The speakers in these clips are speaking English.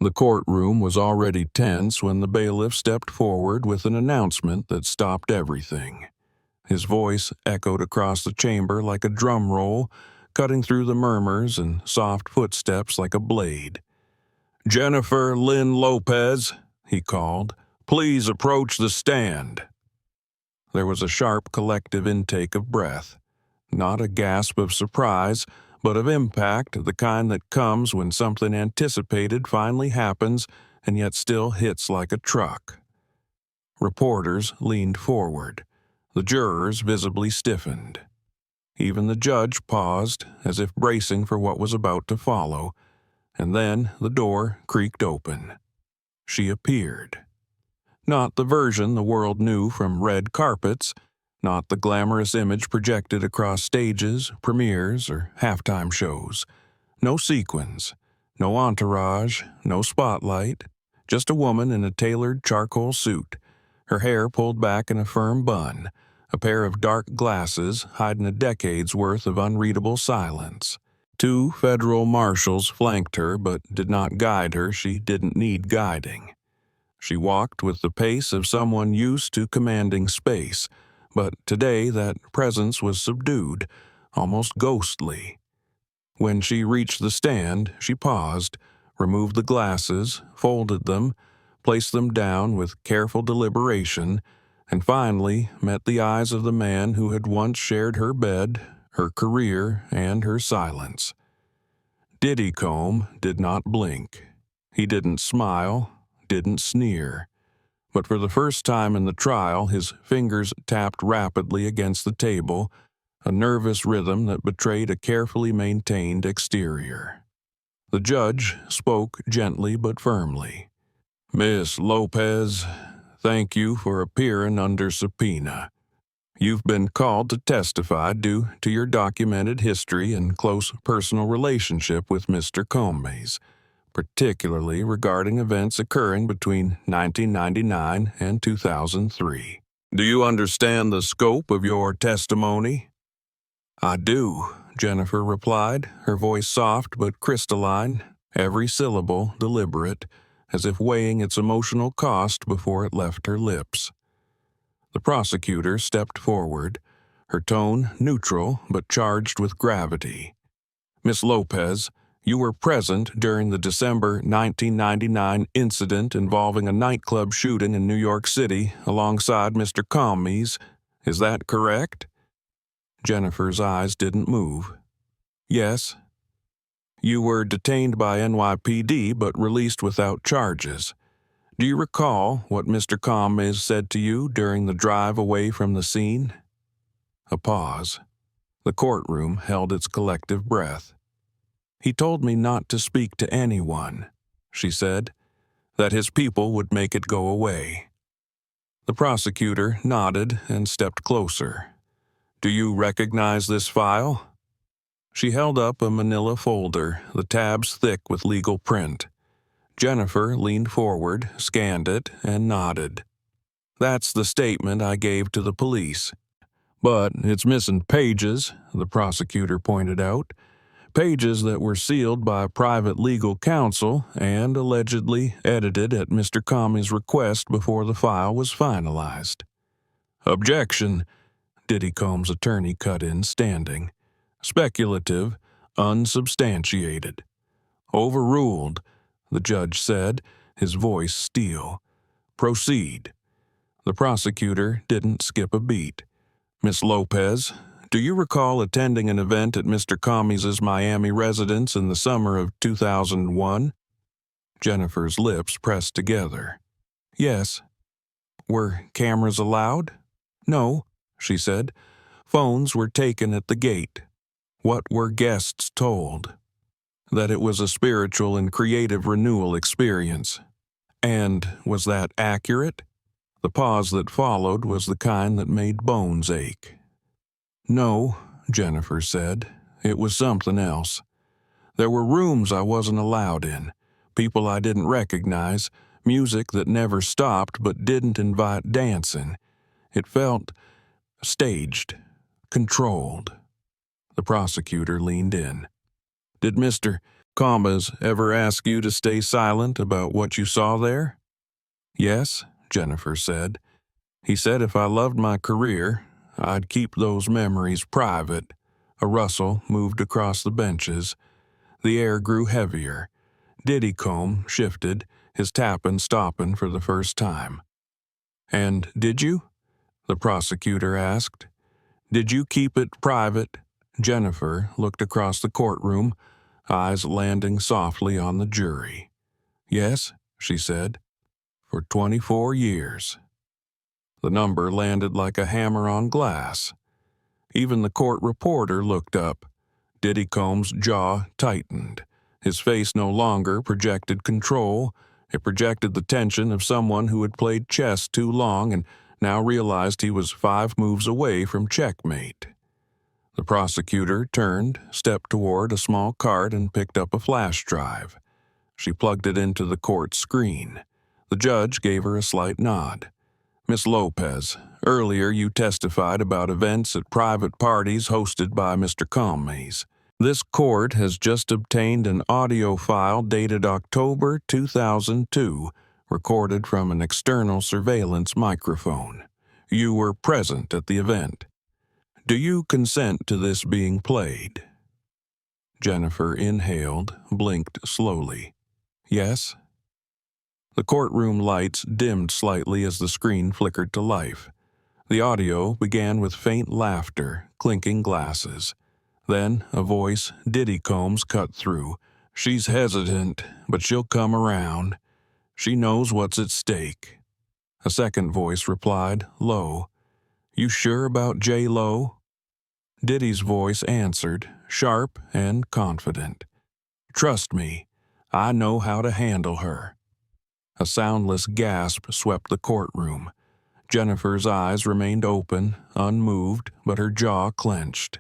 The courtroom was already tense when the bailiff stepped forward with an announcement that stopped everything. His voice echoed across the chamber like a drum roll, cutting through the murmurs and soft footsteps like a blade. "Jennifer Lynn Lopez," he called, "please approach the stand." There was a sharp collective intake of breath. Not a gasp of surprise, but of impact, the kind that comes when something anticipated finally happens and yet still hits like a truck. Reporters leaned forward. The jurors visibly stiffened. Even the judge paused, as if bracing for what was about to follow, and then the door creaked open. She appeared. Not the version the world knew from red carpets, not the glamorous image projected across stages, premieres, or halftime shows. No sequins, no entourage, no spotlight, just a woman in a tailored charcoal suit, her hair pulled back in a firm bun, a pair of dark glasses hiding a decade's worth of unreadable silence. 2 federal marshals flanked her but did not guide her. She didn't need guiding. She walked with the pace of someone used to commanding space, but today that presence was subdued, almost ghostly. When she reached the stand, she paused, removed the glasses, folded them, placed them down with careful deliberation, and finally met the eyes of the man who had once shared her bed, her career, and her silence. Diddy did not blink. He didn't smile, didn't sneer. But for the first time in the trial, his fingers tapped rapidly against the table, a nervous rhythm that betrayed a carefully maintained exterior. The judge spoke gently but firmly. "Miss Lopez, thank you for appearing under subpoena. You've been called to testify due to your documented history and close personal relationship with Mr. Combs, particularly regarding events occurring between 1999 and 2003. Do you understand the scope of your testimony?" "I do," Jennifer replied, her voice soft but crystalline, every syllable deliberate, as if weighing its emotional cost before it left her lips. The prosecutor stepped forward, her tone neutral but charged with gravity. "Miss Lopez, you were present during the December 1999 incident involving a nightclub shooting in New York City alongside Mr. Combs. Is that correct?" Jennifer's eyes didn't move. "Yes." "You were detained by NYPD but released without charges. Do you recall what Mr. Combs said to you during the drive away from the scene?" A pause. The courtroom held its collective breath. "He told me not to speak to anyone," she said, "that his people would make it go away." The prosecutor nodded and stepped closer. "Do you recognize this file?" She held up a manila folder, the tabs thick with legal print. Jennifer leaned forward, scanned it, and nodded. "That's the statement I gave to the police. But it's missing pages," the prosecutor pointed out. "Pages that were sealed by private legal counsel and allegedly edited at Mr. Combs' request before the file was finalized." "Objection," Diddy Combs' attorney cut in, standing. "Speculative, unsubstantiated." "Overruled," the judge said, his voice steel. "Proceed." The prosecutor didn't skip a beat. "Miss Lopez, do you recall attending an event at Mr. Combs' Miami residence in the summer of 2001? Jennifer's lips pressed together. "Yes." "Were cameras allowed?" "No," she said. "Phones were taken at the gate." "What were guests told?" "That it was a spiritual and creative renewal experience." "And was that accurate?" The pause that followed was the kind that made bones ache. "No," Jennifer said. "It was something else. There were rooms I wasn't allowed in, people I didn't recognize, music that never stopped but didn't invite dancing. It felt staged, controlled." The prosecutor leaned in. "Did Mr. Comas ever ask you to stay silent about what you saw there?" "Yes," Jennifer said. "He said if I loved my career, I'd keep those memories private." A rustle moved across the benches. The air grew heavier. Diddy comb shifted, his tappin' stoppin' for the first time. "And did you?" the prosecutor asked. "Did you keep it private?" Jennifer looked across the courtroom, eyes landing softly on the jury. "Yes," she said, "for 24 years." The number landed like a hammer on glass. Even the court reporter looked up. Diddy Combs' jaw tightened. His face no longer projected control. It projected the tension of someone who had played chess too long and now realized he was 5 moves away from checkmate. The prosecutor turned, stepped toward a small cart and picked up a flash drive. She plugged it into the court screen. The judge gave her a slight nod. "Miss Lopez, earlier you testified about events at private parties hosted by Mr. Combs. This court has just obtained an audio file dated October 2002, recorded from an external surveillance microphone. You were present at the event. Do you consent to this being played?" Jennifer inhaled, blinked slowly. "Yes." The courtroom lights dimmed slightly as the screen flickered to life. The audio began with faint laughter, clinking glasses. Then a voice Diddy Combs cut through. "She's hesitant, but she'll come around. She knows what's at stake." A second voice replied, low, "You sure about J-Lo?" Diddy's voice answered, sharp and confident. "Trust me, I know how to handle her." A soundless gasp swept the courtroom. Jennifer's eyes remained open, unmoved, but her jaw clenched.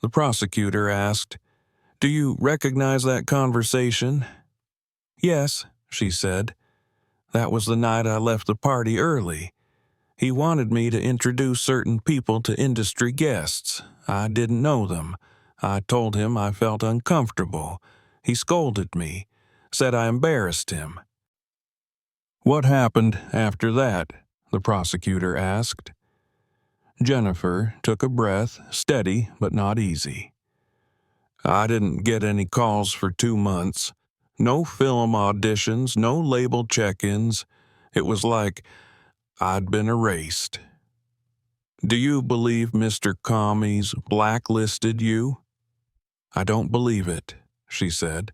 The prosecutor asked, "Do you recognize that conversation?" "Yes," she said. "That was the night I left the party early. He wanted me to introduce certain people to industry guests. I didn't know them. I told him I felt uncomfortable. He scolded me, said I embarrassed him." "What happened after that?" the prosecutor asked. Jennifer took a breath, steady but not easy. "I didn't get any calls for 2 months. No film auditions, no label check-ins. It was like I'd been erased." "Do you believe Mr. Combs blacklisted you?" "I don't believe it," she said.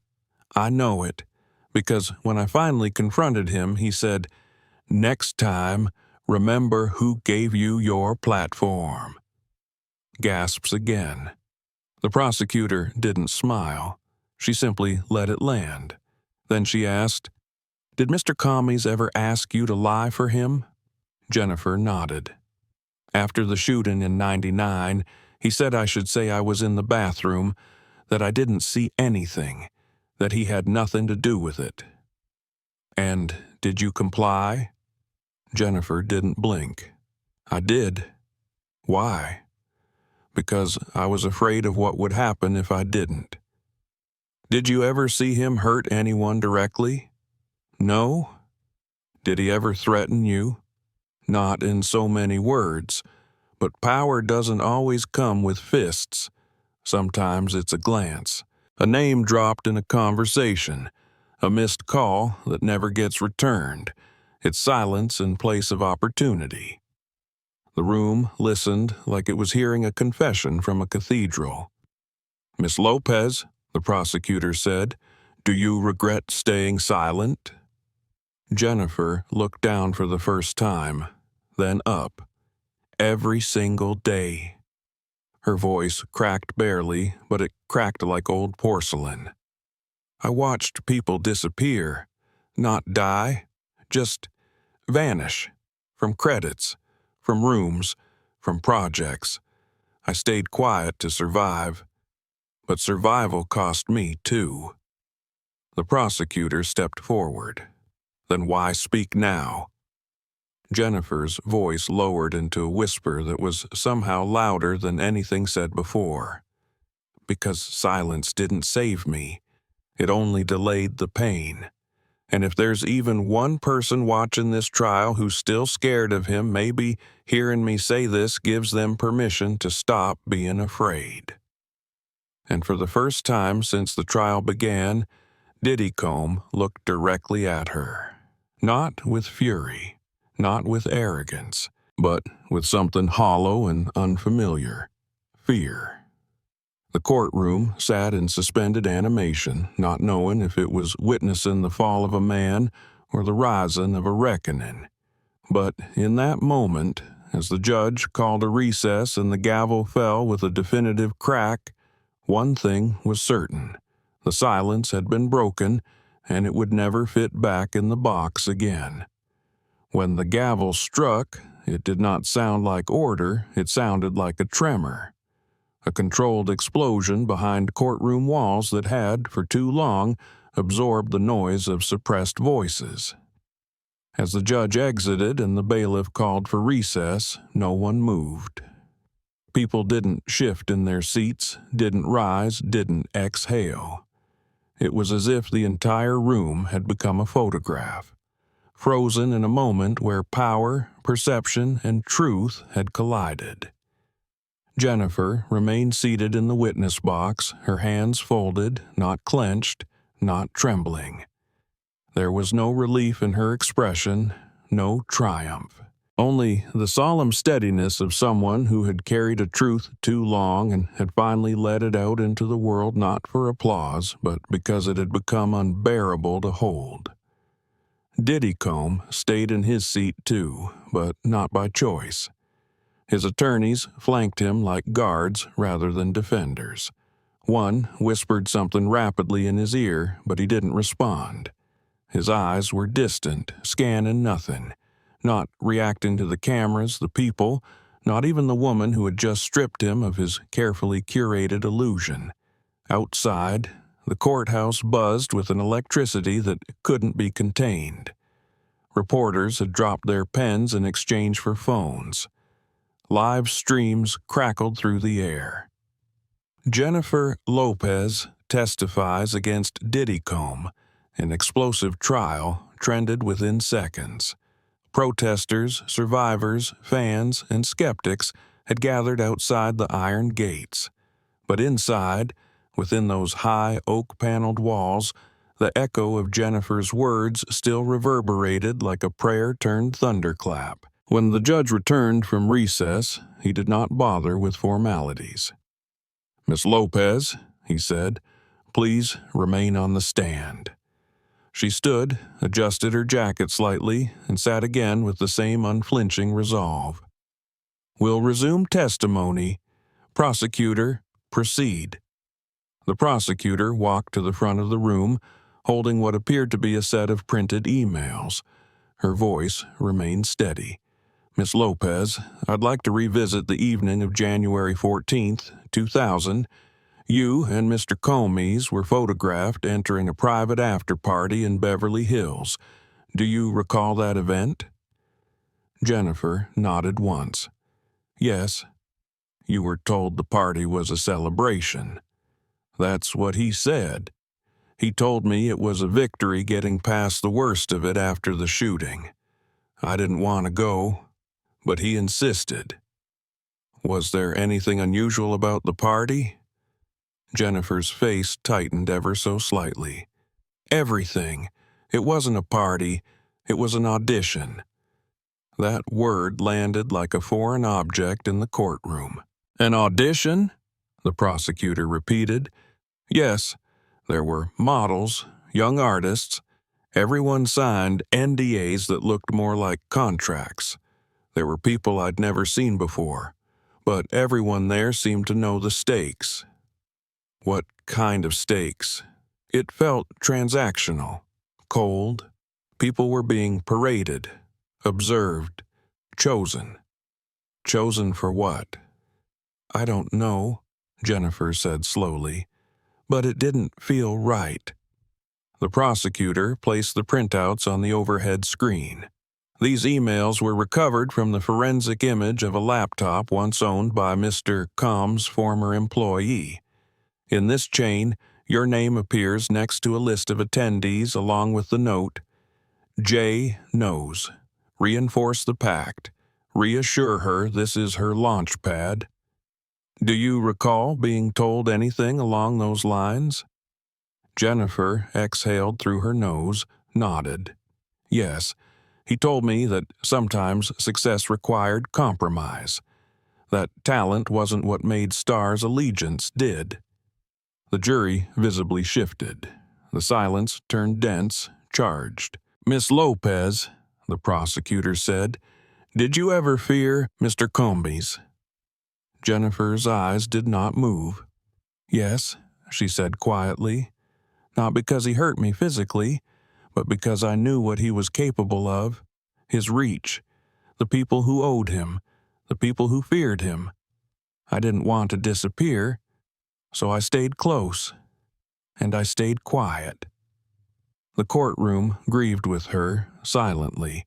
"I know it, because when I finally confronted him, he said, 'Next time, remember who gave you your platform.'" Gasps again. The prosecutor didn't smile. She simply let it land. Then she asked, "Did Mr. Combs ever ask you to lie for him?" Jennifer nodded. "After the shooting in '99, he said I should say I was in the bathroom, that I didn't see anything, that he had nothing to do with it." "And did you comply?" Jennifer didn't blink. "I did." "Why?" "Because I was afraid of what would happen if I didn't." "Did you ever see him hurt anyone directly?" "No." "Did he ever threaten you?" "Not in so many words, but power doesn't always come with fists. Sometimes it's a glance, a name dropped in a conversation, a missed call that never gets returned. It's silence in place of opportunity." The room listened like it was hearing a confession from a cathedral. "Miss Lopez," the prosecutor said, "do you regret staying silent?" Jennifer looked down for the first time, then up. "Every single day." Her voice cracked barely, but it cracked like old porcelain. "I watched people disappear, not die, just vanish, from credits, from rooms, from projects. I stayed quiet to survive, but survival cost me too." The prosecutor stepped forward. "Then why speak now?" Jennifer's voice lowered into a whisper that was somehow louder than anything said before. "Because silence didn't save me. It only delayed the pain. And if there's even one person watching this trial who's still scared of him, maybe hearing me say this gives them permission to stop being afraid. And for the first time since the trial began, Diddy looked directly at her. Not with fury, not with arrogance, but with something hollow and unfamiliar: fear. The courtroom sat in suspended animation, not knowing if it was witnessing the fall of a man or the rising of a reckoning. But in that moment, as the judge called a recess and the gavel fell with a definitive crack, one thing was certain: the silence had been broken, and it would never fit back in the box again. When the gavel struck, it did not sound like order, it sounded like a tremor. A controlled explosion behind courtroom walls that had, for too long, absorbed the noise of suppressed voices. As the judge exited and the bailiff called for recess, no one moved. People didn't shift in their seats, didn't rise, didn't exhale. It was as if the entire room had become a photograph, frozen in a moment where power, perception, and truth had collided. Jennifer remained seated in the witness box, her hands folded, not clenched, not trembling. There was no relief in her expression, no triumph. Only the solemn steadiness of someone who had carried a truth too long and had finally let it out into the world not for applause, but because it had become unbearable to hold. Diddy stayed in his seat too, but not by choice. His attorneys flanked him like guards rather than defenders. One whispered something rapidly in his ear, but he didn't respond. His eyes were distant, scanning nothing, not reacting to the cameras, the people, not even the woman who had just stripped him of his carefully curated illusion. Outside, the courthouse buzzed with an electricity that couldn't be contained. Reporters had dropped their pens in exchange for phones. Live streams crackled through the air. Jennifer Lopez testifies against Diddy. An explosive trial trended within seconds. Protesters, survivors, fans, and skeptics had gathered outside the iron gates. But inside, within those high oak-paneled walls, the echo of Jennifer's words still reverberated like a prayer turned thunderclap. When the judge returned from recess, he did not bother with formalities. "Miss Lopez," he said, "please remain on the stand." She stood, adjusted her jacket slightly, and sat again with the same unflinching resolve. "We'll resume testimony. Prosecutor, proceed." The prosecutor walked to the front of the room, holding what appeared to be a set of printed emails. Her voice remained steady. "Miss Lopez, I'd like to revisit the evening of January 14th, 2000. You and Mr. Comey were photographed entering a private after-party in Beverly Hills. Do you recall that event?" Jennifer nodded once. "Yes. You were told the party was a celebration." "That's what he said. He told me it was a victory getting past the worst of it after the shooting. I didn't want to go, but he insisted." "Was there anything unusual about the party?" Jennifer's face tightened ever so slightly. "Everything. It wasn't a party. It was an audition." That word landed like a foreign object in the courtroom. "An audition?" the prosecutor repeated. "Yes. There were models, young artists. Everyone signed NDAs that looked more like contracts. There were people I'd never seen before, but everyone there seemed to know the stakes." "What kind of stakes?" "It felt transactional, cold. People were being paraded, observed, chosen." "Chosen for what?" "I don't know," Jennifer said slowly, "but it didn't feel right." The prosecutor placed the printouts on the overhead screen. These emails were recovered from the forensic image of a laptop once owned by Mr. Combs' former employee. In this chain, Your name appears next to a list of attendees along with the note, J knows. Reinforce the pact. Reassure her this is her launch pad. Do you recall being told anything along those lines? Jennifer exhaled through her nose, nodded. Yes, he told me that sometimes success required compromise, that talent wasn't what made stars' allegiance did. The jury visibly shifted. The silence turned dense, charged. Miss Lopez, the prosecutor said, did you ever fear Mr. Combs? Jennifer's eyes did not move. Yes, she said quietly, not because he hurt me physically, but because I knew what he was capable of, his reach, the people who owed him, the people who feared him. I didn't want to disappear, so I stayed close, and I stayed quiet. The courtroom grieved with her, silently,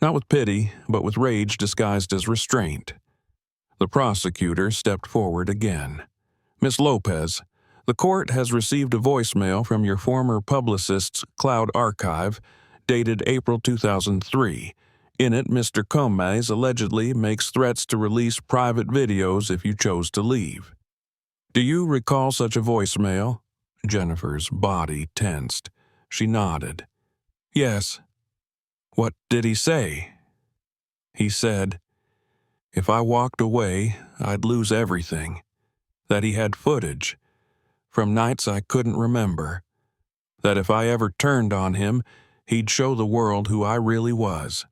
not with pity, but with rage disguised as restraint. The prosecutor stepped forward again. Miss Lopez, the court has received a voicemail from your former publicist's cloud archive, dated April 2003. In it, Mr. Combs allegedly makes threats to release private videos if you chose to leave. Do you recall such a voicemail? Jennifer's body tensed. She nodded. Yes. What did he say? He said, if I walked away, I'd lose everything. That he had footage, from nights I couldn't remember. That if I ever turned on him, he'd show the world who I really was.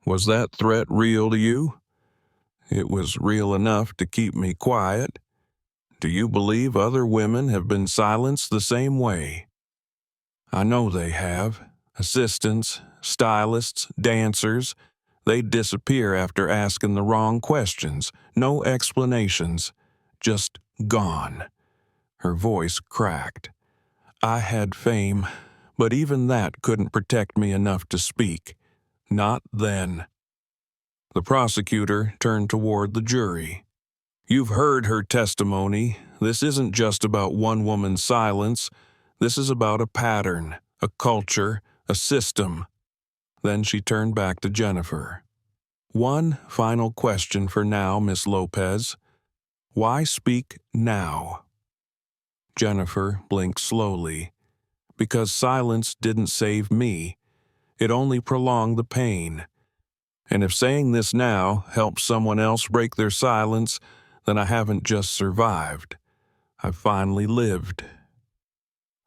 Was that threat real to you? It was real enough to keep me quiet. Do you believe other women have been silenced the same way? I know they have. Assistants, stylists, dancers. They'd disappear after asking the wrong questions. No explanations. Just gone. Her voice cracked. I had fame, but even that couldn't protect me enough to speak. Not then. The prosecutor turned toward the jury. You've heard her testimony. This isn't just about one woman's silence. This is about a pattern, a culture, a system. Then she turned back to Jennifer. One final question for now, Miss Lopez. Why speak now? Jennifer blinked slowly. Because silence didn't save me. It only prolonged the pain. And if saying this now helps someone else break their silence, then I haven't just survived. I've finally lived.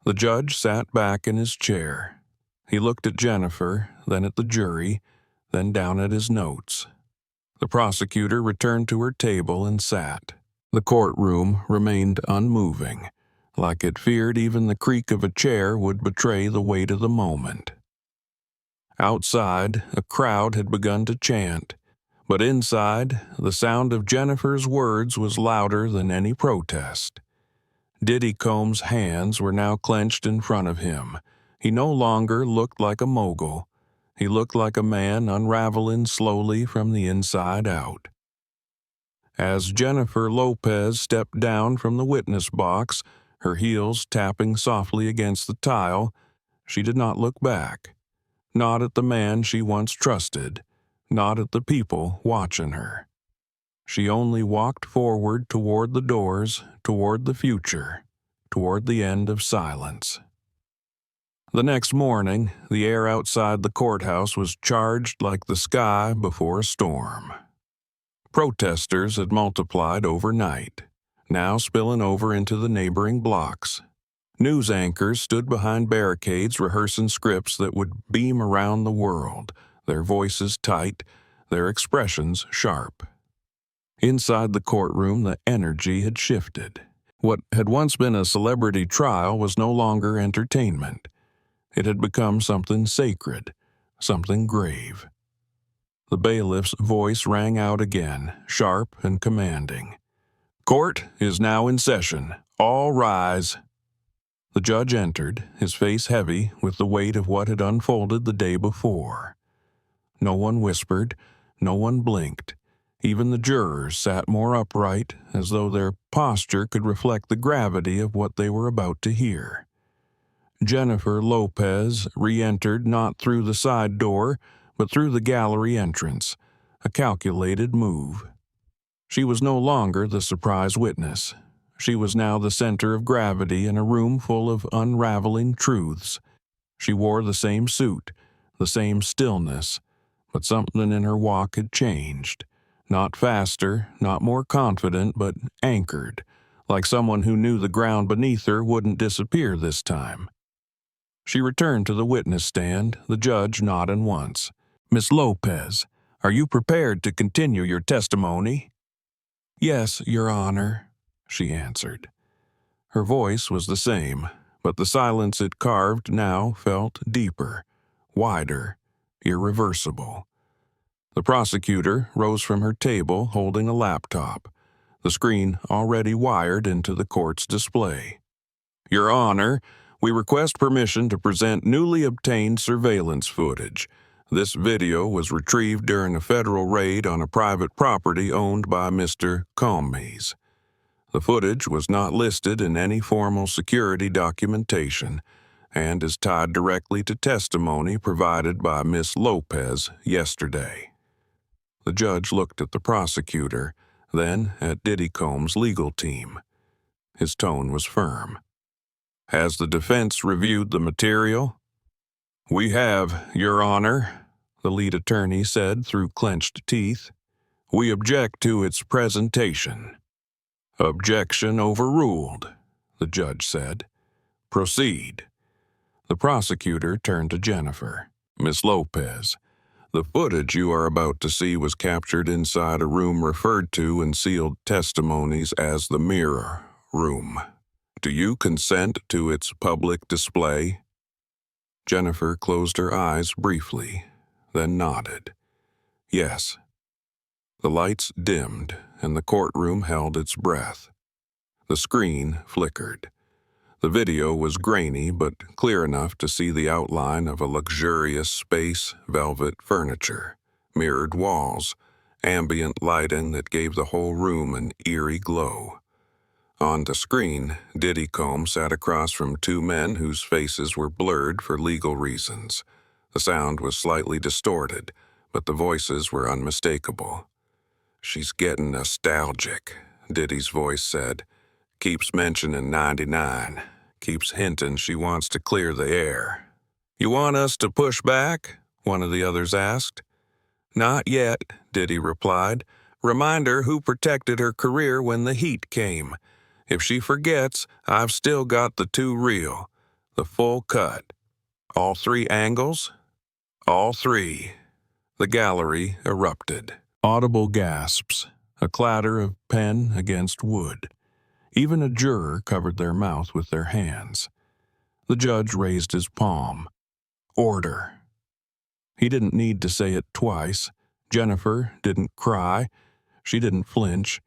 The judge sat back in his chair. He looked at Jennifer, then at the jury, then down at his notes. The prosecutor returned to her table and sat. The courtroom remained unmoving, like it feared even the creak of a chair would betray the weight of the moment. Outside, a crowd had begun to chant, but inside, the sound of Jennifer's words was louder than any protest. Diddy Combs' hands were now clenched in front of him. He no longer looked like a mogul. He looked like a man unraveling slowly from the inside out. As Jennifer Lopez stepped down from the witness box, her heels tapping softly against the tile, she did not look back. Not at the man she once trusted, not at the people watching her. She only walked forward toward the doors, toward the future, toward the end of silence. The next morning, the air outside the courthouse was charged like the sky before a storm. Protesters had multiplied overnight, now spilling over into the neighboring blocks. News anchors stood behind barricades rehearsing scripts that would beam around the world, their voices tight, their expressions sharp. Inside the courtroom, the energy had shifted. What had once been a celebrity trial was no longer entertainment. It had become something sacred, something grave. The bailiff's voice rang out again, sharp and commanding. Court is now in session. All rise. The judge entered, his face heavy with the weight of what had unfolded the day before. No one whispered, no one blinked. Even the jurors sat more upright, as though their posture could reflect the gravity of what they were about to hear. Jennifer Lopez re-entered not through the side door, but through the gallery entrance, a calculated move. She was no longer the surprise witness. She was now the center of gravity in a room full of unraveling truths. She wore the same suit, the same stillness, but something in her walk had changed. Not faster, not more confident, but anchored, like someone who knew the ground beneath her wouldn't disappear this time. She returned to the witness stand, the judge nodding once. "Miss Lopez, are you prepared to continue your testimony?" "Yes, Your Honor," she answered. Her voice was the same, but the silence it carved now felt deeper, wider, irreversible. The prosecutor rose from her table holding a laptop, the screen already wired into the court's display. "Your Honor, we request permission to present newly obtained surveillance footage. This video was retrieved during a federal raid on a private property owned by Mr. Combs. The footage was not listed in any formal security documentation and is tied directly to testimony provided by Miss Lopez yesterday." The judge looked at the prosecutor, then at Diddy Combs' legal team. His tone was firm. "Has the defense reviewed the material?" "We have, Your Honor," the lead attorney said through clenched teeth. "We object to its presentation." "Objection overruled," the judge said. "Proceed." The prosecutor turned to Jennifer. "Miss Lopez, the footage you are about to see was captured inside a room referred to in sealed testimonies as the mirror room. Do you consent to its public display?" Jennifer closed her eyes briefly, then nodded. "Yes." The lights dimmed, and the courtroom held its breath. The screen flickered. The video was grainy but clear enough to see the outline of a luxurious space, velvet furniture, mirrored walls, ambient lighting that gave the whole room an eerie glow. On the screen, Diddy Combs sat across from two men whose faces were blurred for legal reasons. The sound was slightly distorted, but the voices were unmistakable. "She's getting nostalgic," Diddy's voice said. "Keeps mentioning 99. Keeps hinting she wants to clear the air." "You want us to push back?" one of the others asked. "Not yet," Diddy replied. "Remind her who protected her career when the heat came. If she forgets, I've still got the two reel, the full cut. All three angles? All three." The gallery erupted. Audible gasps, a clatter of pen against wood. Even a juror covered their mouth with their hands. The judge raised his palm. "Order." He didn't need to say it twice. Jennifer didn't cry. She didn't flinch.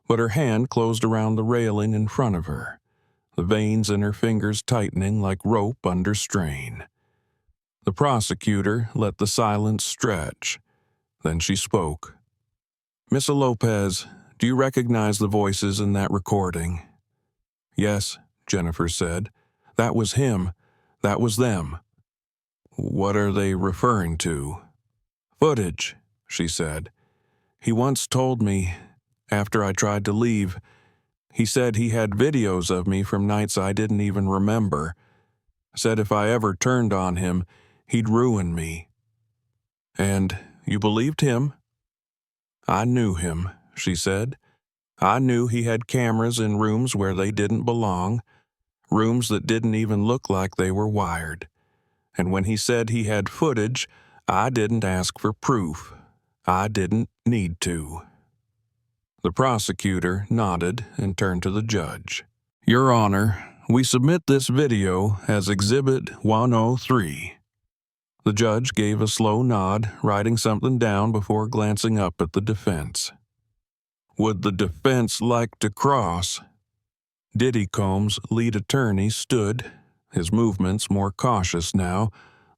But her hand closed around the railing in front of her, the veins in her fingers tightening like rope under strain. The prosecutor let the silence stretch. Then she spoke. "Miss Lopez, do you recognize the voices in that recording?" "Yes," Jennifer said. "That was him. That was them." "What are they referring to?" "Footage," she said. "He once told me, after I tried to leave, he said he had videos of me from nights I didn't even remember. Said if I ever turned on him, he'd ruin me." "And you believed him?" "I knew him," she said. "I knew he had cameras in rooms where they didn't belong, rooms that didn't even look like they were wired. And when he said he had footage, I didn't ask for proof. I didn't need to." The prosecutor nodded and turned to the judge. "Your Honor, we submit this video as Exhibit 103. The judge gave a slow nod, writing something down before glancing up at the defense. "Would the defense like to cross?" Diddy Combs' lead attorney stood, his movements more cautious now,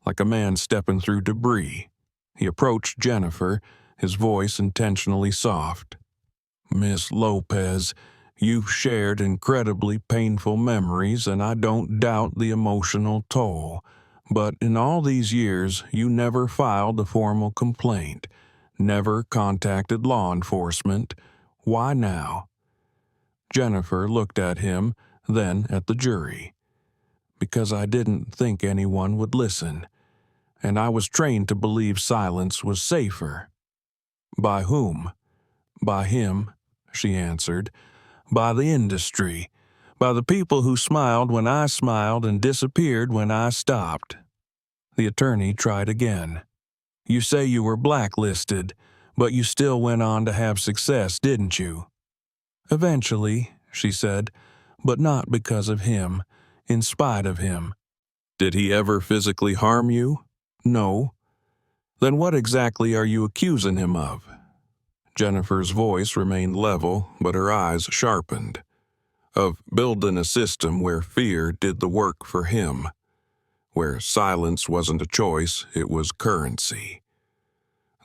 like a man stepping through debris. He approached Jennifer, his voice intentionally soft. "Miss Lopez, you've shared incredibly painful memories, and I don't doubt the emotional toll. But in all these years, you never filed a formal complaint, never contacted law enforcement. Why now?" Jennifer looked at him, then at the jury. "Because I didn't think anyone would listen, and I was trained to believe silence was safer." "By whom?" "By him," she answered. "By the industry. By the people who smiled when I smiled and disappeared when I stopped." The attorney tried again. "You say you were blacklisted, but you still went on to have success, didn't you?" "Eventually," she said, "but not because of him, in spite of him." "Did he ever physically harm you?" "No." "Then what exactly are you accusing him of?" Jennifer's voice remained level, but her eyes sharpened. "Of building a system where fear did the work for him, where silence wasn't a choice, it was currency."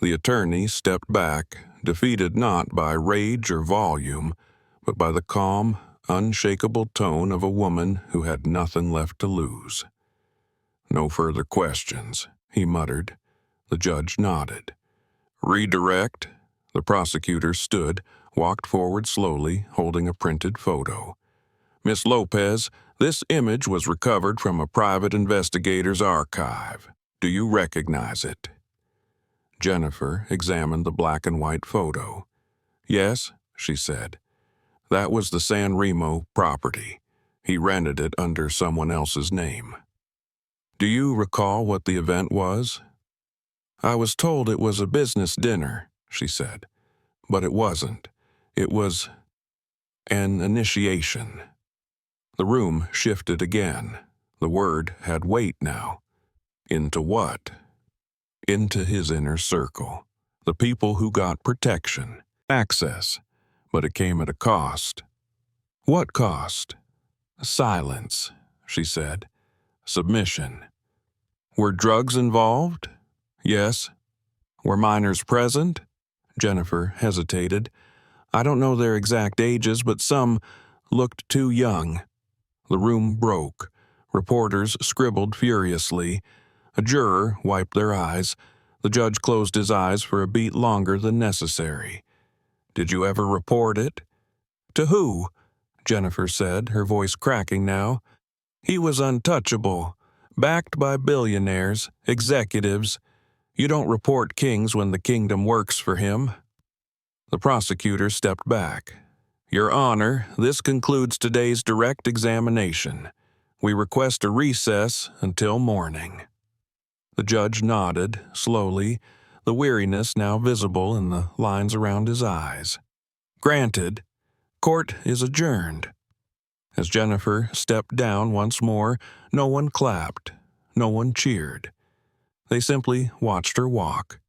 The attorney stepped back, defeated not by rage or volume, but by the calm, unshakable tone of a woman who had nothing left to lose. "No further questions," he muttered. The judge nodded. "Redirect." The prosecutor stood, walked forward slowly, holding a printed photo. "Miss Lopez, this image was recovered from a private investigator's archive. Do you recognize it?" Jennifer examined the black and white photo. "Yes," she said. "That was the San Remo property. He rented it under someone else's name." "Do you recall what the event was?" "I was told it was a business dinner," she said. "But it wasn't. It was an initiation." The room shifted again. The word had weight now. Into what? Into his inner circle. The people who got protection, access. But it came at a cost. What cost? "Silence," she said. "Submission." "Were drugs involved?" "Yes." "Were minors present?" Jennifer hesitated. "I don't know their exact ages, but some looked too young." The room broke. Reporters scribbled furiously. A juror wiped their eyes. The judge closed his eyes for a beat longer than necessary. "Did you ever report it?" "To who?" Jennifer said, her voice cracking now. "He was untouchable, backed by billionaires, executives. You don't report kings when the kingdom works for him." The prosecutor stepped back. "Your Honor, this concludes today's direct examination. We request a recess until morning." The judge nodded, slowly, the weariness now visible in the lines around his eyes. "Granted. Court is adjourned." As Jennifer stepped down once more, no one clapped, no one cheered. They simply watched her walk.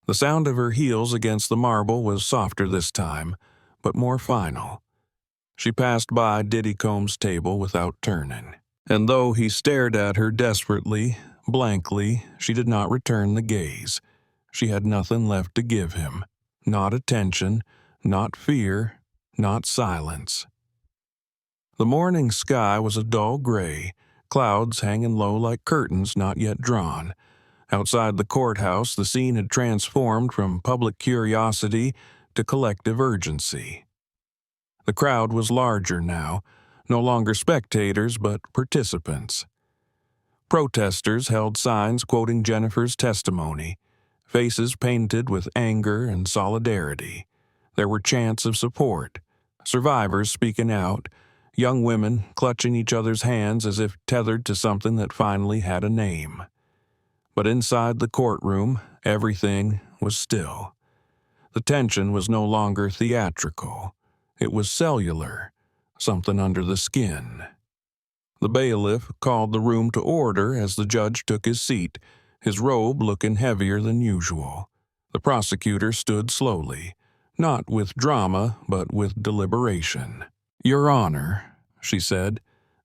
The sound of her heels against the marble was softer this time, but more final. She passed by Diddy Combs' table without turning. And though he stared at her desperately, blankly, she did not return the gaze. She had nothing left to give him. Not attention, not fear, not silence. The morning sky was a dull gray, clouds hanging low like curtains not yet drawn. Outside the courthouse, the scene had transformed from public curiosity to collective urgency. The crowd was larger now, no longer spectators but participants. Protesters held signs quoting Jennifer's testimony, faces painted with anger and solidarity. There were chants of support, survivors speaking out, young women clutching each other's hands as if tethered to something that finally had a name. But inside the courtroom, everything was still. The tension was no longer theatrical. It was cellular, something under the skin. The bailiff called the room to order as the judge took his seat, his robe looking heavier than usual. The prosecutor stood slowly, not with drama, but with deliberation. "Your Honor," she said.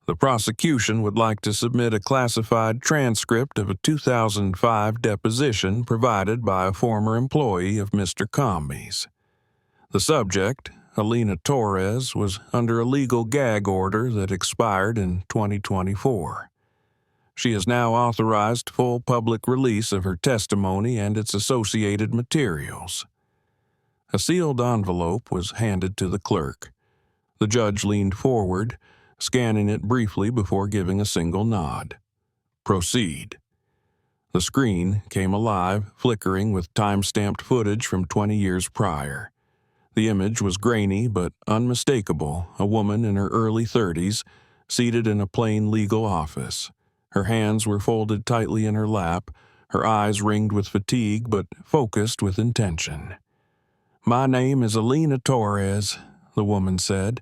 The prosecution would like to submit a classified transcript of a 2005 deposition provided by a former employee of Mr. Comby's. The subject, Alina Torres, was under a legal gag order that expired in 2024. She has now authorized full public release of her testimony and its associated materials. A sealed envelope was handed to the clerk. The judge leaned forward, scanning it briefly before giving a single nod. Proceed. The screen came alive, flickering with time-stamped footage from 20 years prior. The image was grainy but unmistakable, a woman in her early 30s, seated in a plain legal office. Her hands were folded tightly in her lap, her eyes ringed with fatigue but focused with intention. "My name is Alina Torres," the woman said.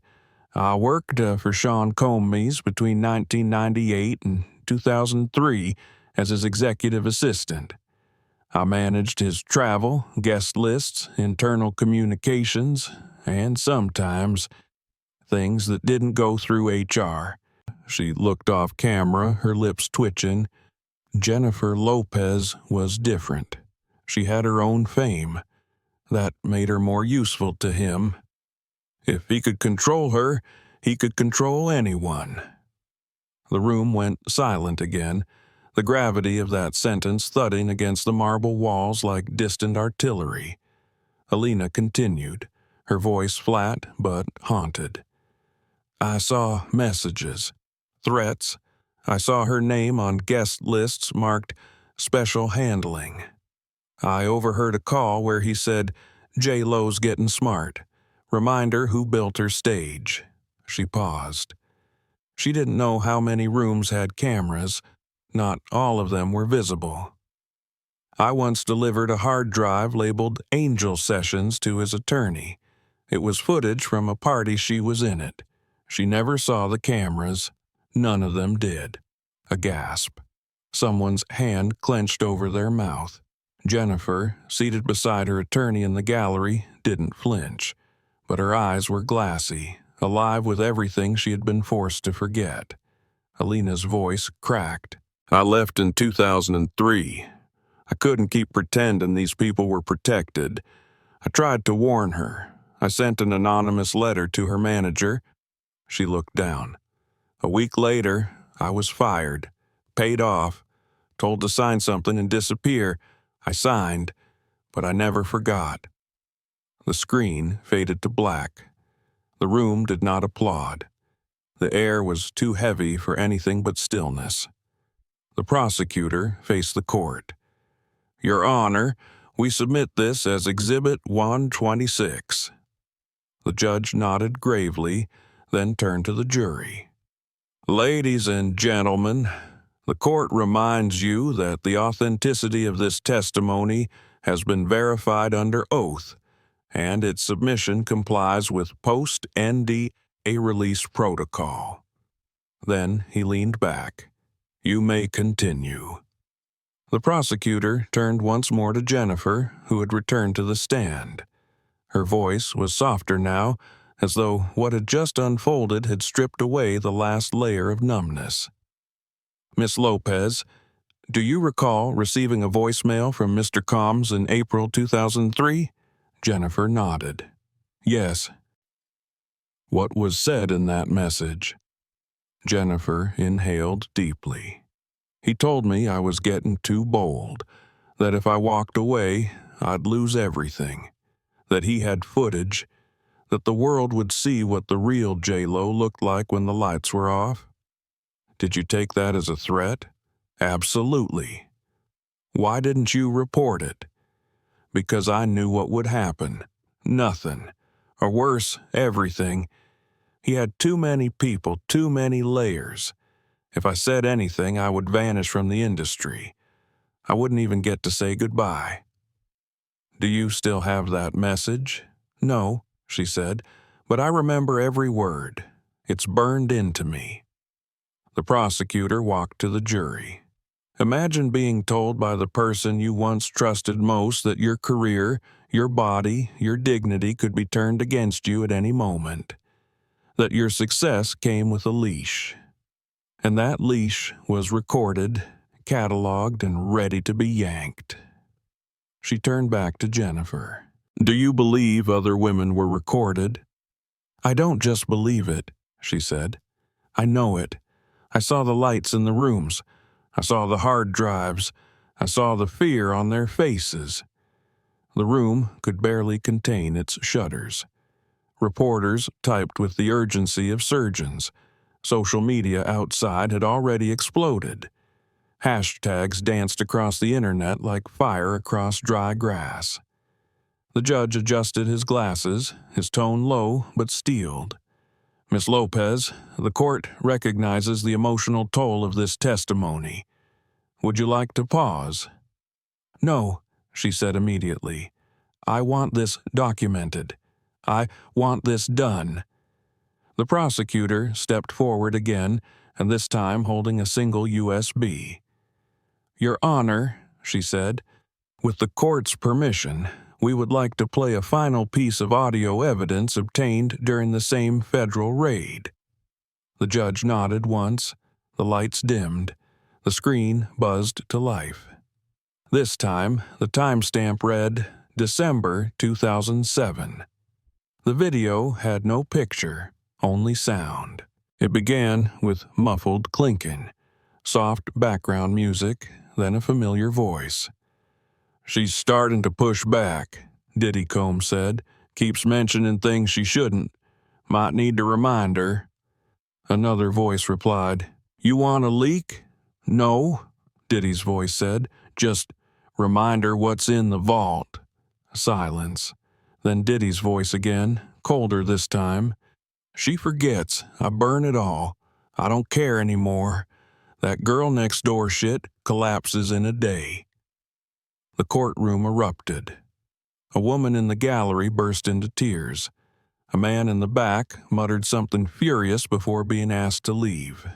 "I worked for Sean Comby's between 1998 and 2003 as his executive assistant. I managed his travel, guest lists, internal communications, and sometimes things that didn't go through HR." She looked off camera, her lips twitching. Jennifer Lopez was different. She had her own fame. That made her more useful to him. If he could control her, he could control anyone. The room went silent again, the gravity of that sentence thudding against the marble walls like distant artillery. Alina continued, her voice flat but haunted. "I saw messages, threats. I saw her name on guest lists marked special handling. I overheard a call where he said, 'J-Lo's getting smart. Remind her who built her stage.'" She paused. She didn't know how many rooms had cameras. Not all of them were visible. "I once delivered a hard drive labeled Angel Sessions to his attorney. It was footage from a party she was in it. She never saw the cameras. None of them did." A gasp. Someone's hand clenched over their mouth. Jennifer, seated beside her attorney in the gallery, didn't flinch, but her eyes were glassy, alive with everything she had been forced to forget. Alina's voice cracked. "I left in 2003. I couldn't keep pretending these people were protected. I tried to warn her. I sent an anonymous letter to her manager." She looked down. "A week later, I was fired, paid off, told to sign something and disappear. I signed, but I never forgot." The screen faded to black. The room did not applaud. The air was too heavy for anything but stillness. The prosecutor faced the court. "Your Honor, we submit this as Exhibit 126. The judge nodded gravely, then turned to the jury. "Ladies and gentlemen, the court reminds you that the authenticity of this testimony has been verified under oath, and its submission complies with post-NDA release protocol." Then he leaned back. "You may continue." The prosecutor turned once more to Jennifer, who had returned to the stand. Her voice was softer now, as though what had just unfolded had stripped away the last layer of numbness. "Miss Lopez, do you recall receiving a voicemail from Mr. Combs in April 2003? Jennifer nodded. "Yes." "What was said in that message?" Jennifer inhaled deeply. "He told me I was getting too bold, that if I walked away, I'd lose everything, that he had footage, that the world would see what the real J-Lo looked like when the lights were off." "Did you take that as a threat?" "Absolutely." "Why didn't you report it?" "Because I knew what would happen. Nothing. Or worse, everything. He had too many people, too many layers. If I said anything, I would vanish from the industry. I wouldn't even get to say goodbye." "Do you still have that message?" "No," she said, "but I remember every word. It's burned into me." The prosecutor walked to the jury. "Imagine being told by the person you once trusted most that your career, your body, your dignity could be turned against you at any moment. That your success came with a leash. And that leash was recorded, cataloged, and ready to be yanked. She turned back to Jennifer. Do you believe other women were recorded? I don't just believe it, she said. I know it. I saw the lights in the rooms. I saw the hard drives. I saw the fear on their faces. The room could barely contain its shutters. Reporters typed with the urgency of surgeons. Social media outside had already exploded. Hashtags danced across the internet like fire across dry grass. The judge adjusted his glasses, his tone low but steeled. Miss Lopez, the court recognizes the emotional toll of this testimony. Would you like to pause? No, she said immediately. I want this documented. I want this done. The prosecutor stepped forward again, and this time holding a single USB. Your Honor, she said, with the court's permission, we would like to play a final piece of audio evidence obtained during the same federal raid. The judge nodded once. The lights dimmed. The screen buzzed to life. This time, the timestamp read December 2007. The video had no picture, only sound. It began with muffled clinking, soft background music, then a familiar voice. She's starting to push back, Diddy said. Keeps mentioning things she shouldn't. Might need to remind her. Another voice replied, You want a leak? No, Diddy's voice said. Just remind her what's in the vault. Silence. Then Diddy's voice again, colder this time. She forgets. I burn it all. I don't care anymore. That girl next door shit collapses in a day. The courtroom erupted. A woman in the gallery burst into tears. A man in the back muttered something furious before being asked to leave.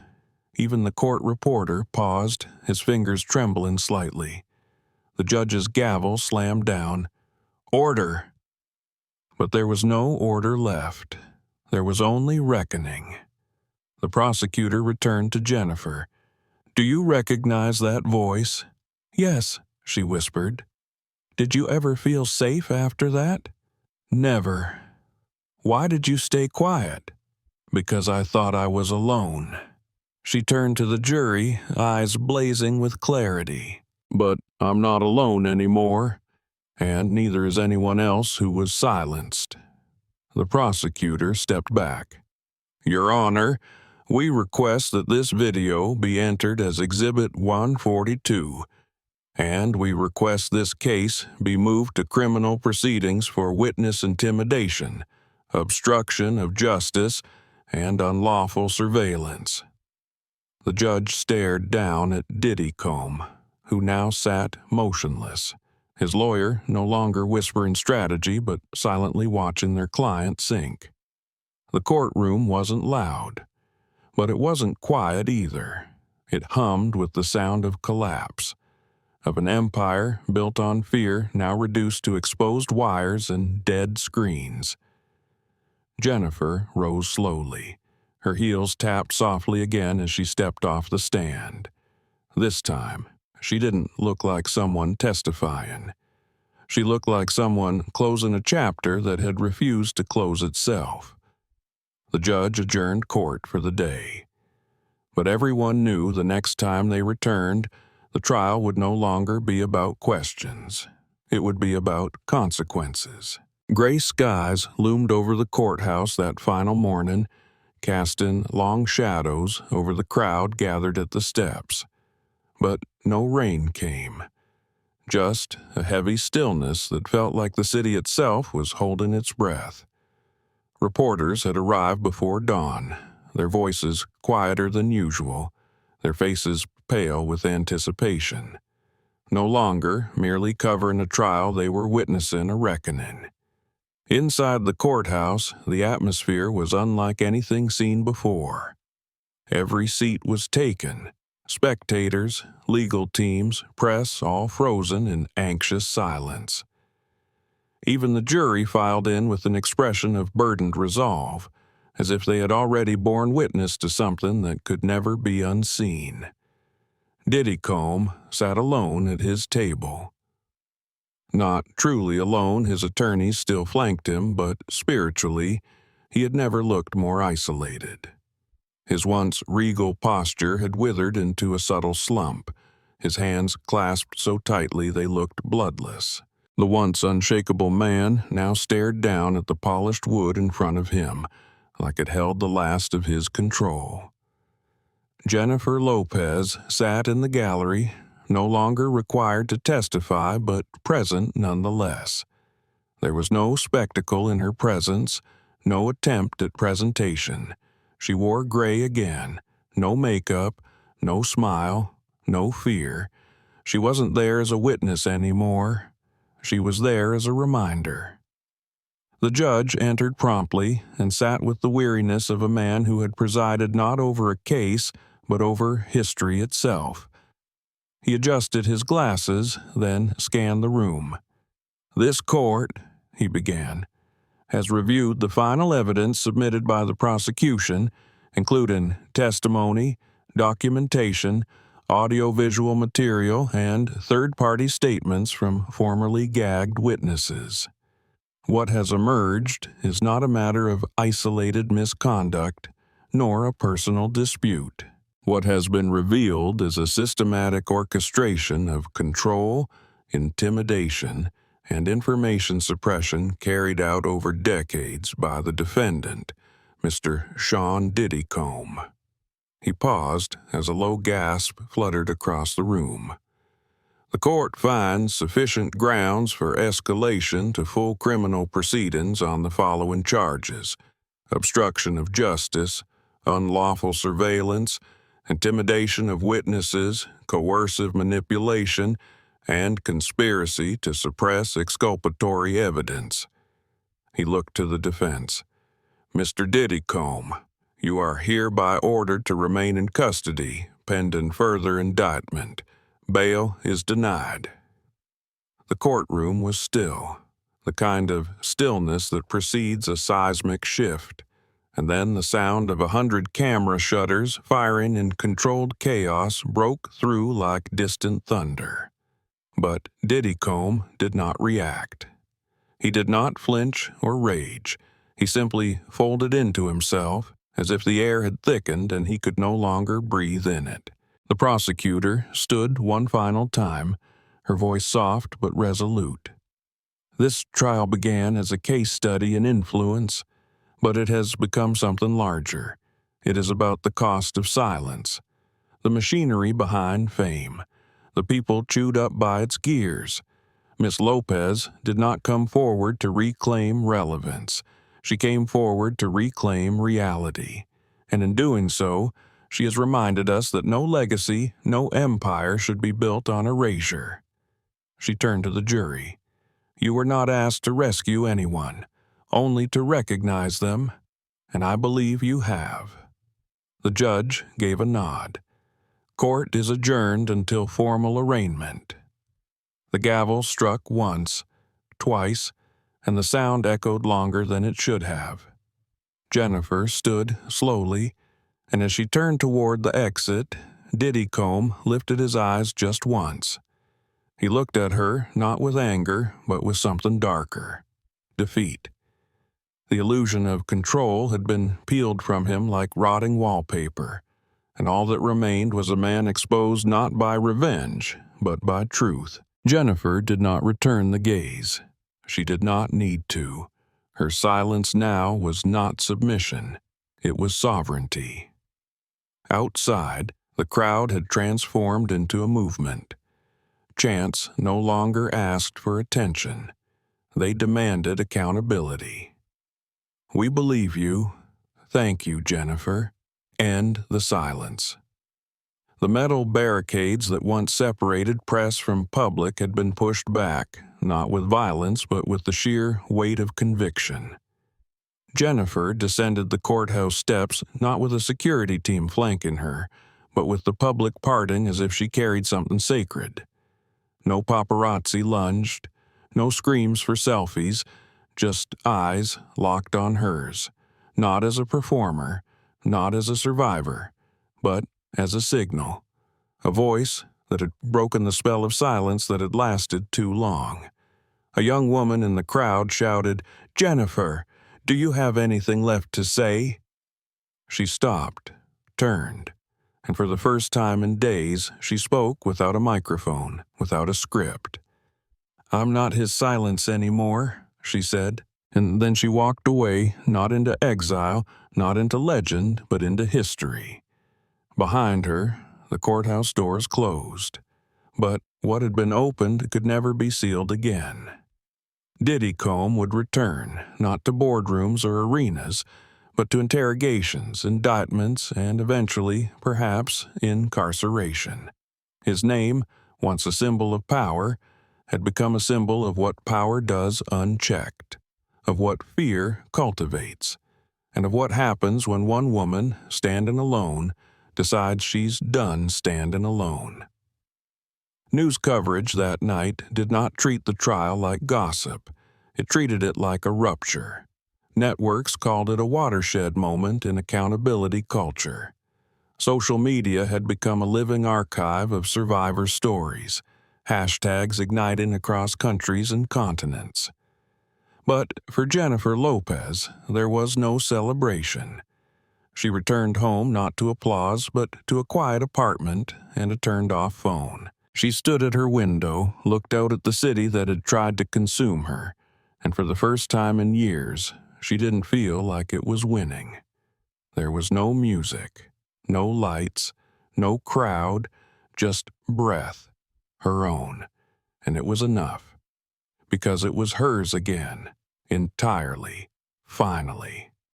Even the court reporter paused, his fingers trembling slightly. The judge's gavel slammed down. Order! But there was no order left. There was only reckoning. The prosecutor returned to Jennifer. Do you recognize that voice? Yes, she whispered. Did you ever feel safe after that? Never. Why did you stay quiet? Because I thought I was alone. She turned to the jury, eyes blazing with clarity. But I'm not alone anymore, and neither is anyone else who was silenced. The prosecutor stepped back. Your Honor, we request that this video be entered as Exhibit 142, and we request this case be moved to criminal proceedings for witness intimidation, obstruction of justice, and unlawful surveillance. The judge stared down at Diddy, who now sat motionless, his lawyer no longer whispering strategy but silently watching their client sink. The courtroom wasn't loud, but it wasn't quiet either. It hummed with the sound of collapse, of an empire built on fear now reduced to exposed wires and dead screens. Jennifer rose slowly. Her heels tapped softly again as she stepped off the stand. This time, she didn't look like someone testifying. She looked like someone closing a chapter that had refused to close itself. The judge adjourned court for the day. But everyone knew the next time they returned, the trial would no longer be about questions. It would be about consequences. Gray skies loomed over the courthouse that final morning, casting long shadows over the crowd gathered at the steps. But no rain came. Just a heavy stillness that felt like the city itself was holding its breath. Reporters had arrived before dawn, their voices quieter than usual, their faces pale with anticipation. No longer merely covering a trial, they were witnessing a reckoning. Inside the courthouse, the atmosphere was unlike anything seen before. Every seat was taken. Spectators, legal teams, press, all frozen in anxious silence. Even the jury filed in with an expression of burdened resolve, as if they had already borne witness to something that could never be unseen. Diddy sat alone at his table. Not truly alone, his attorneys still flanked him, but spiritually, he had never looked more isolated. His once regal posture had withered into a subtle slump, his hands clasped so tightly they looked bloodless. The once unshakable man now stared down at the polished wood in front of him, like it held the last of his control. Jennifer Lopez sat in the gallery, no longer required to testify, but present nonetheless. There was no spectacle in her presence, no attempt at presentation. She wore gray again, no makeup, no smile, no fear. She wasn't there as a witness anymore. She was there as a reminder. The judge entered promptly and sat with the weariness of a man who had presided not over a case, but over history itself. He adjusted his glasses, then scanned the room. "This court," he began, "has reviewed the final evidence submitted by the prosecution, including testimony, documentation, audiovisual material, and third-party statements from formerly gagged witnesses. What has emerged is not a matter of isolated misconduct, nor a personal dispute. What has been revealed is a systematic orchestration of control, intimidation, and information suppression carried out over decades by the defendant, Mr. Sean Diddy. He paused as a low gasp fluttered across the room. "The court finds sufficient grounds for escalation to full criminal proceedings on the following charges: obstruction of justice, unlawful surveillance, intimidation of witnesses, coercive manipulation, and conspiracy to suppress exculpatory evidence." He looked to the defense. "Mr. Diddy, you are hereby ordered to remain in custody, pending further indictment. Bail is denied." The courtroom was still, the kind of stillness that precedes a seismic shift, and then the sound of 100 camera shutters firing in controlled chaos broke through like distant thunder. But Diddy did not react. He did not flinch or rage. He simply folded into himself, as if the air had thickened and he could no longer breathe in it. The prosecutor stood one final time, her voice soft but resolute. "This trial began as a case study in influence, but it has become something larger. It is about the cost of silence, the machinery behind fame, the people chewed up by its gears. Miss Lopez did not come forward to reclaim relevance. She came forward to reclaim reality. And in doing so, she has reminded us that no legacy, no empire should be built on erasure." She turned to the jury. "You were not asked to rescue anyone, only to recognize them, and I believe you have." The judge gave a nod. "Court is adjourned until formal arraignment." The gavel struck once, twice, and the sound echoed longer than it should have. Jennifer stood slowly, and as she turned toward the exit, Diddy lifted his eyes just once. He looked at her not with anger, but with something darker: defeat. The illusion of control had been peeled from him like rotting wallpaper, and all that remained was a man exposed not by revenge, but by truth. Jennifer did not return the gaze. She did not need to. Her silence now was not submission. It was sovereignty. Outside, the crowd had transformed into a movement. Chants no longer asked for attention. They demanded accountability. "We believe you. Thank you, Jennifer. End the silence." The metal barricades that once separated press from public had been pushed back, not with violence, but with the sheer weight of conviction. Jennifer descended the courthouse steps not with a security team flanking her, but with the public parting as if she carried something sacred. No paparazzi lunged, no screams for selfies, just eyes locked on hers. not as a performer, not as a survivor, but as a signal, a voice that had broken the spell of silence that had lasted too long. A young woman in the crowd shouted, "Jennifer, do you have anything left to say?" She stopped, turned, and for the first time in days, she spoke without a microphone, without a script. "I'm not his silence anymore," she said, and then she walked away, not into exile, not into legend, but into history. Behind her, the courthouse doors closed, but what had been opened could never be sealed again. Diddy would return, not to boardrooms or arenas, but to interrogations, indictments, and eventually, perhaps, incarceration. His name, once a symbol of power, had become a symbol of what power does unchecked, of what fear cultivates, and of what happens when one woman, standing alone, decides she's done standing alone. News coverage that night did not treat the trial like gossip. It treated it like a rupture. Networks called it a watershed moment in accountability culture. Social media had become a living archive of survivor stories, hashtags igniting across countries and continents. But for Jennifer Lopez, there was no celebration. She returned home not to applause, but to a quiet apartment and a turned-off phone. She stood at her window, looked out at the city that had tried to consume her, and for the first time in years, she didn't feel like it was winning. There was no music, no lights, no crowd, just breath, her own, and it was enough, because it was hers again, entirely, finally.